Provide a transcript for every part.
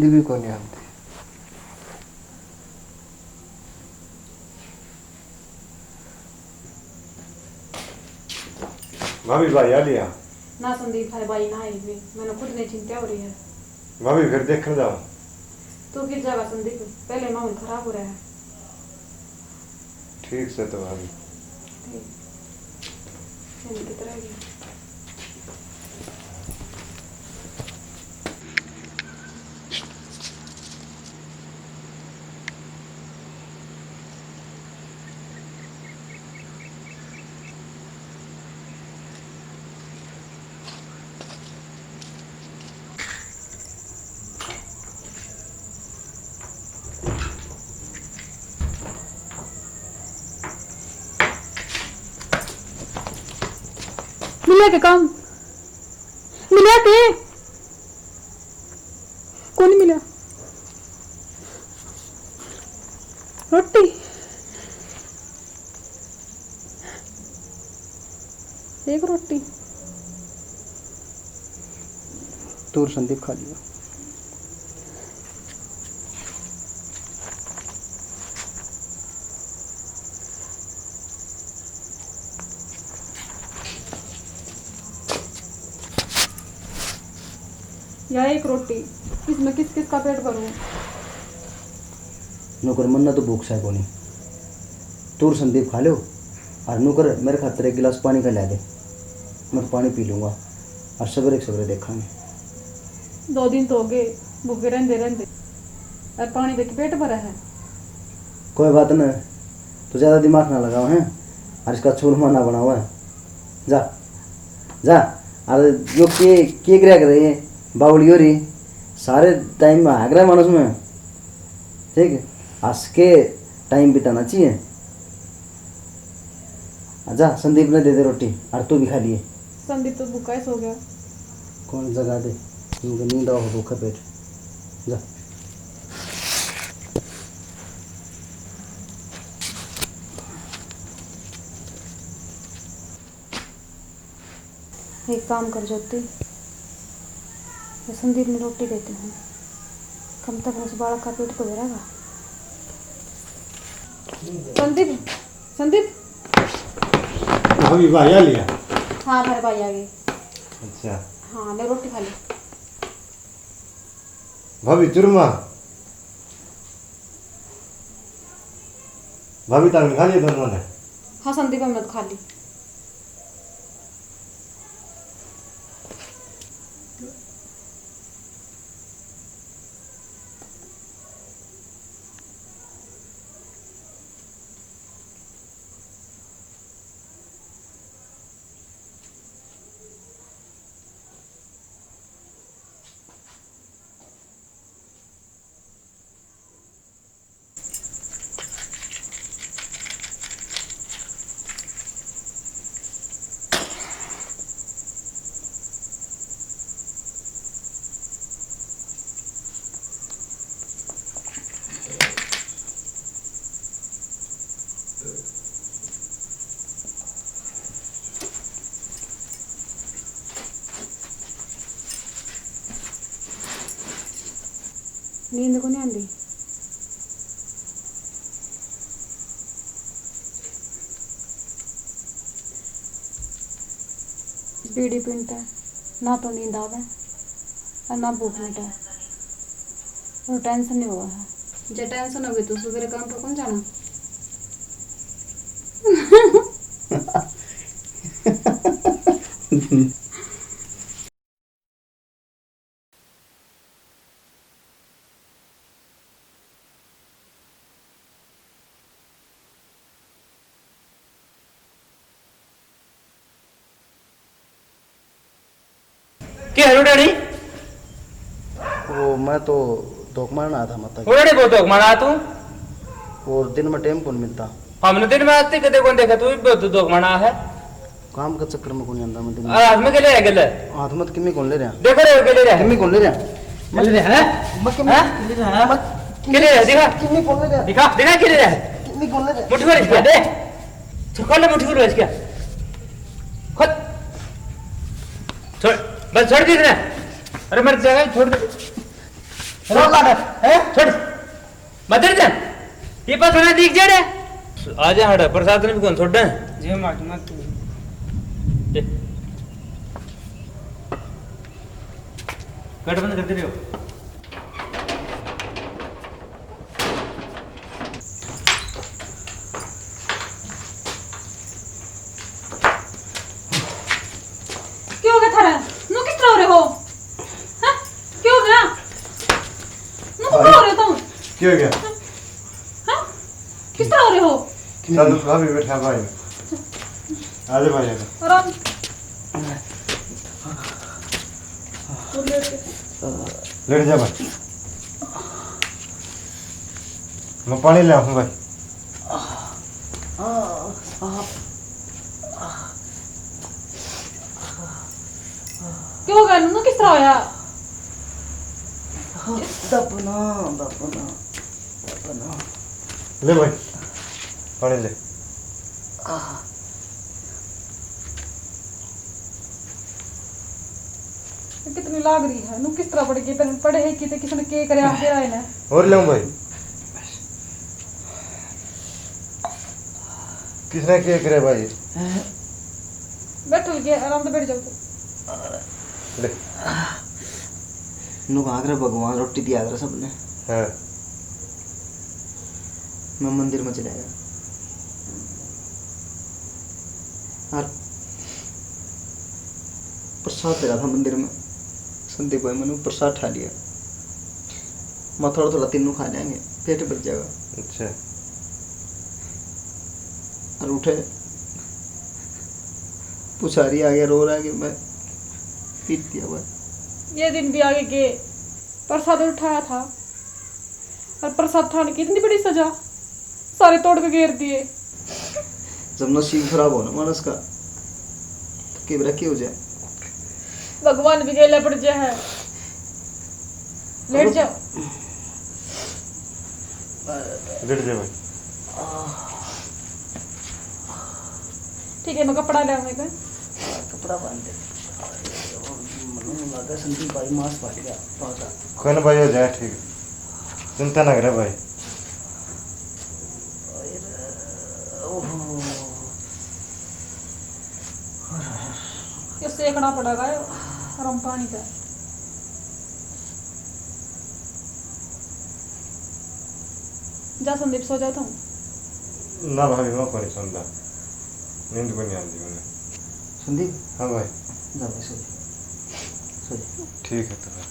संदीप भी कोनी आते। भाभी भाई आ लिया ना संदीप भाई भाई ना आई भी मैंने खुद नहीं चिंता हो रही है। भाभी फिर देखने जाओ। तू किस जगह संदीप पहले माहौल खराब हो रहा है। ठीक से तो भाभी ठीक की तरह ही। मिला के काम मिला के कौन मिला रोटी एक रोटी तूर संदीप खा लिया। या एक रोटी इसमें किस किस का पेट भरूं। नौकर मन्ना तो भूख सा है कोनी। तूर संदीप खा लो और नौकर मेरे खातिर एक गिलास पानी का ला दे। मैं पानी पी लूँगा और सवेरे देखेंगे। 2 दिन तो हो गए भूखे रहते रहते और पानी देख पेट भरा है। कोई बात नहीं, तो ज़्यादा दिमाग ना लगाओ हैं और इसका चूरमा ना बनाओ है। जा जा अरे जो के गिरा कर रही है बावली हो रही सारे टाइम में आग रहा है मानस में। ठीक है हंस के टाइम बिताना चाहिए। जा संदीप ने दे दे रोटी और तू भी खा लिए। संदीप तो भूखा ही सो गया। कौन जगा दे उनको नींद आओ भूखा पेट। जा एक काम कर ज्योति संदीप ने रोटी देते हैं कम तक उस बालक का पेट तो भरेगा। संदीप संदीप भाभी भाई आ लिया। हाँ मेरे भाई आ गए। अच्छा हाँ ले रोटी खा ली। भाभी चूरमा भाभी ताने खा लिया दोनों ने। हाँ संदीप हमने तो खा ली। नींद को नहीं आती। बीड़ी पीता है ना तो नींद आवे और ना भूख मिटे और टेंशन नहीं हुआ है। जो टेंशन होगी तो सुबह काम पर कौन जाना। क्या है डैडी? वो मैं तो धोख मारना आया था मतलब डैडी बहुत धोख मारा तू। और दिन में टाइम कौन मिलता। हमने दिन में आते कदे कौन देखा तू भी बहुत धोख मारा है। काम के चक्कर में कौन आंदा मैं दिन में। हाथ में गले है गले हाथ में किम्मी कौन ले रहा। देखो रे गले रे किम्मी कौन ले रहा। गले रे है मैं किम्मी ले रहा है। गले रे दिखा किम्मी कौन ले रहा। दिखा दिखा गले रे किम्मी कौन ले रहा। मुट्ठी भर इसका दे छोड़ ले मुट्ठी भर इसका खुद छोड़ बस छोड़ दे रे। अरे मर जाएगा छोड़ दे रो काट है छोड़ मदर जा ये पास होना दिख जड़े आजा हड़ा प्रसाद ने भी कौन छोड़ जे माट मत तू कट बंद कर दे रहे हो क्यों हो गया थारा नु किस तरह हो रहे हो हां क्यों हो गया नु तो हो रहे हो तुम क्या हो गया? हां किस तरह हो रहे हो चल भाभी बैठा भाई आजा भाई आजा आराम लेट जा भाई मैं पानी ले आऊँ भाई क्यों हो गया नु किस तरह होया दपना दपना दपना ले भाई पानी ले कितनी लाग रही है नु किस तरह पड़ेगी पड़े है कि ते किसी ने के करे आप दे रहा है ना और ले आऊँ भाई किसने क्या करे भाई बैठो के आराम से बैठ जाओ तो ले नु आगरा भगवान रोटी दिया आगरा सबने हाँ मैं मंदिर में चला गया और प्रसाद दे रहा था मंदिर में संदीप भाई मैंने प्रसाद खा लिया मैं थोड़ा थोड़ा तीनों खा जाएंगे पेट भर जाएगा अच्छा और उठे पुछारी आ गया रो रहा है कि मैं पीट दिया हुआ ये दिन भी आगे के प्रसाद उठाया था और प्रसाद खाने की इतनी बड़ी सजा सारे तोड़ के घेर दिए जब नसीब खराब हो ना मानस का तो केवरा क्यों हो जाए भगवान भी गेला पड़ जाए है लेट जाओ लेट जा भाई ठीक है मैं कपड़ा ले आऊंगा कपड़ा बांध दे लगा संदीप भाई मांस फाट गया पहुंचा कोई ना भाई हो जाए ठीक है चिंता ना करे भाई ये सेकना पड़ेगा गरम पानी का जा संदीप सो जाता हूँ ना भाभी मैं कोई नहीं सुनता नींद को नहीं आती मैंने संदीप हाँ भाई जा भाई सो जा सो जा ठीक है तो भाई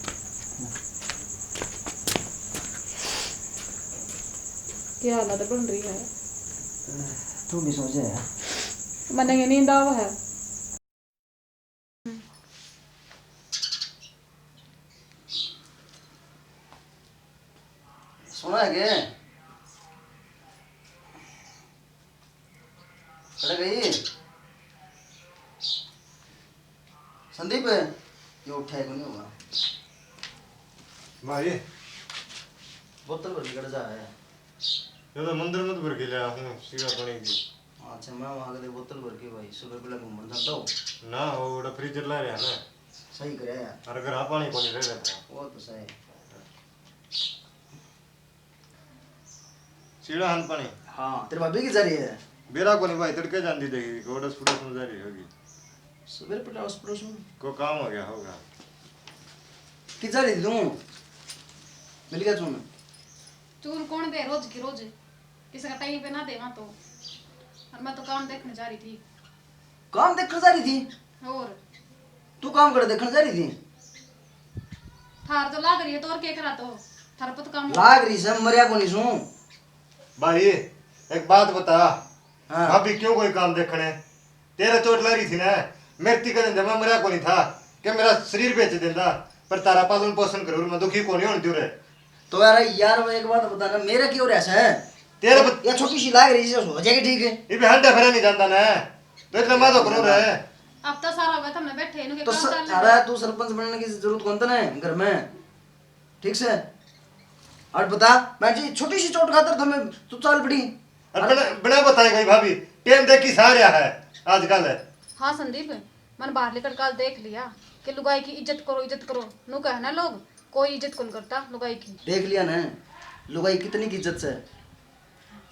क्या हालत बन रही है तू भी सो जा यार मन ये नींद आवा है सुना है क्या अरे गई संदीप ये उठाए को नहीं होगा भाई बोतल भर के जा है ये तो मंदिर में तो भर के लिया हूँ सीधा पानी की अच्छा मैं वहाँ के बोतल भर के भाई सुबह पहले घूमने जाता हूँ ना वो बड़ा फ्रीजर ला रहा ना सही करे यार और अगर आप पानी को नहीं रह रहता वो तो सही सीधा हन पानी हाँ तेरे भाभी की जा रही है बेरा को नहीं भाई तड़के जान दी देगी गोडस फुडस में जा रही होगी सुबह पहले उस पड़ोस में को काम हो गया होगा कि जा रही थी तू मिल गया तूने चूर कौन दे रोज की रोज किसी का टाइम पे ना दे वहाँ तो और मैं तो काम देखने जा रही थी काम देखने जा रही थी और तू काम कर देखने जा रही थी थार तो लाग रही है तो और क्या करा तो थार पर तो काम लाग रही सब मरिया को नहीं सुन भाई एक बात बता हाँ भाभी क्यों कोई काम देखने तेरा चोट लग रही थी ना मेरे ती कदम जमा मरिया को नहीं था कि मेरा शरीर बेच देता पर तारा पालन पोषण करो मैं दुखी को नहीं होने दूर है तो यार वो एक बात बताना मेरा क्यों ऐसा है तेरा या छोटी सी लाग रही है हो जाएगी ठीक है ये भी हंडा फिरा नहीं जानता ना तो इतना मैं तो करो रहे अब तो सारा वक्त हमने बैठे इनके तो काम कर अरे तू सरपंच बनने की जरूरत कौन था ना घर में ठीक से और बता मैं जी छोटी सी चोट खातर तो मैं तू चाल पड़ी और बिना बताए गई भाभी टेम देखी सारे है आजकल है हाँ संदीप मन बाहर लेकर कल देख लिया कि लुगाई की इज्जत करो नु कहे ना लोग कोई इज्जत कौन करता लुगाई की। देख लिया ना लुगाई कितनी की इज्जत से।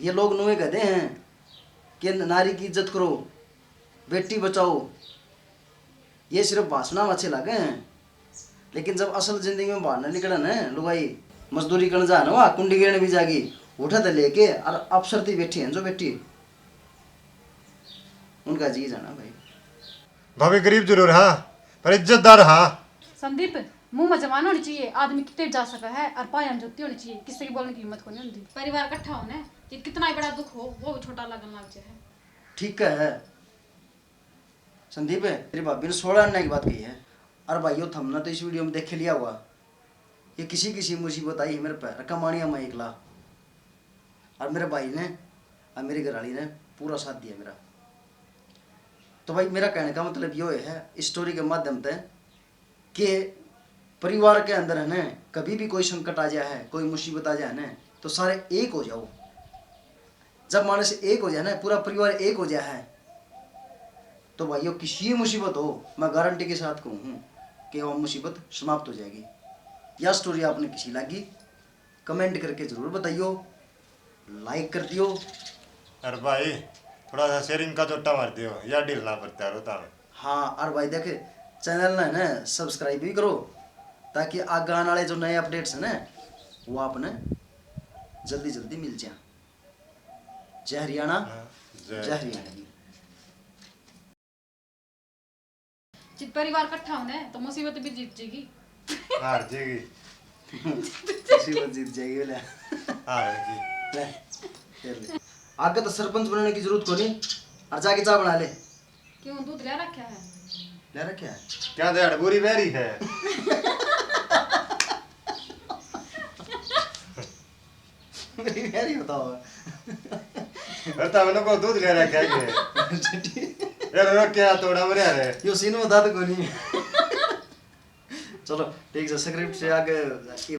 ये लोग नुए कहते हैं कि नारी की इज्जत करो, बेटी बचाओ, ये सिर्फ भाषणों में अच्छे लगे हैं, लेकिन जब असल जिंदगी में बाहर निकले ना लुगाई मजदूरी करने जाए ना वहाँ कुंडी गिरने भी जाएगी उठा तो लेके और अफसर थी बैठी हैं जो बेटी उनका जी जाना भाई। भाभी गरीब जरूर हाँ पर इज्जतदार हाँ। संदीप मुंह में जबान होनी चाहिए, आदमी कितने जा सका है और पाया में जुत्ती होनी चाहिए, किसी की बोलने की हिम्मत को नहीं होती। परिवार इकट्ठा होना कि कितना ही बड़ा दुख हो वो भी छोटा लगने लग जाए। ठीक है संदीप है तेरी भाभी ने 16 अन्ना की बात कही है। अरे भाइयों थमना तो इस वीडियो में देख लिया हुआ, ये किसी किसी मुसीबत आई है मेरे पैर कमानिया मैं एकला, और मेरे भाई ने और मेरी घरवाली ने पूरा साथ दिया मेरा। तो भाई मेरा कहने का मतलब ये है इस स्टोरी के माध्यम से कि परिवार के अंदर है ना कभी भी कोई संकट आ जाए है, कोई मुसीबत आ जाए ना तो सारे एक हो जाओ। जब मानस एक हो जाए ना पूरा परिवार एक हो जाए है तो भाइयों किसी मुसीबत हो मैं गारंटी के साथ कहूँ कि वो मुसीबत समाप्त हो जाएगी। यह स्टोरी आपने किसी लगी कमेंट करके ज़रूर बताइयो, लाइक कर दियो। अरे भाई थोड़ा सा शेयरिंग का चोटा मार दियो या डील ना पड़ता है रोता में। हाँ और भाई देखे चैनल ना है ना सब्सक्राइब भी करो ताकि आगे आने वाले जो नए अपडेट्स हैं ना वो आपने जल्दी जल्दी मिल जाए। जय हरियाणा जय हरियाणा। जित परिवार इकट्ठा होना है तो मुसीबत भी जीत जाएगी। हार जाएगी मुसीबत जीत जाएगी बोले। हारेगी। ले आगे तो सरपंच बनने की जरूरत को नहीं और जाके चाय बना ले। क्यों दूध ले रखा है? ले रखा है क्या दे बुरी बेरी है। मेरी यार बताओ करता मैंने को दूध ले रखा है यार रो क्या तोड़ा मरे रे यो सीन बता तो कोनी। चलो ठीक है स्क्रिप्ट से आगे